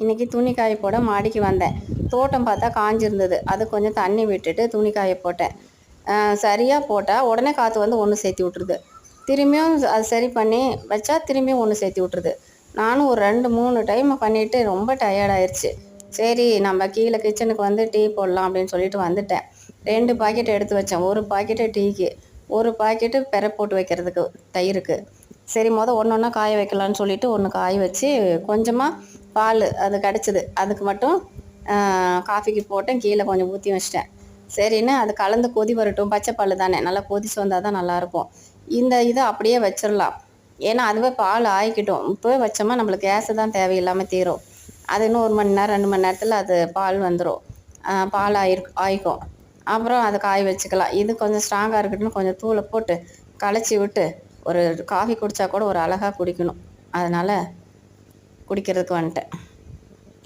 இன்றைக்கி துணி காய போட மாடிக்கு வந்தேன். தோட்டம் பார்த்தா காஞ்சிருந்தது. அது கொஞ்சம் தண்ணி விட்டுட்டு துணி காய போட்டேன். சரியாக போட்டால் உடனே காற்று வந்து ஒன்று சேர்த்தி விட்ருது. திரும்பியும் அது சரி பண்ணி வச்சா திரும்பியும் ஒன்று சேர்த்தி விட்ருது. நானும் ஒரு 2-3 டைம் பண்ணிவிட்டு ரொம்ப டயர்டாயிருச்சு. சரி நம்ம கீழே கிச்சனுக்கு வந்து டீ போடலாம் அப்படின்னு சொல்லிட்டு வந்துட்டேன். 2 பாக்கெட் எடுத்து வச்சேன். ஒரு பாக்கெட்டு டீக்கு, ஒரு பாக்கெட்டு பெர போட்டு வைக்கிறதுக்கு தயிருக்கு. சரி ஒன்று ஒன்றா காய வைக்கலான்னு சொல்லிவிட்டு ஒன்று காய வச்சு கொஞ்சமாக பால் அது கிடச்சிது. அதுக்கு மட்டும் காஃபிக்கு போட்டேன். கீழே கொஞ்சம் ஊற்றி வச்சிட்டேன். சரின்னு அது கலந்து கொதி வரட்டும். பச்சை பால் தானே, நல்லா கொதிச்சு வந்தால் தான் நல்லாயிருக்கும். இந்த இதை அப்படியே வச்சிடலாம். ஏன்னா அதுவே பால் ஆயிக்கிட்டோம். இப்போவே வச்சோமா நம்மளுக்கு கேஸு தான் தேவையில்லாமல் தீரும். அது இன்னும் 1 மணி நேரம் 2 மணி நேரத்தில் அது பால் வந்துடும். பால் ஆயிக்கும். அப்புறம் அதை காய வச்சுக்கலாம். இது கொஞ்சம் ஸ்ட்ராங்காக இருக்கட்டும்னு கொஞ்சம் தூளை போட்டு கலச்சி விட்டு ஒரு காஃபி குடித்தா கூட ஒரு அழகாக குடிக்கணும். அதனால் குடிக்கிறதுக்கு வந்துட்டேன்.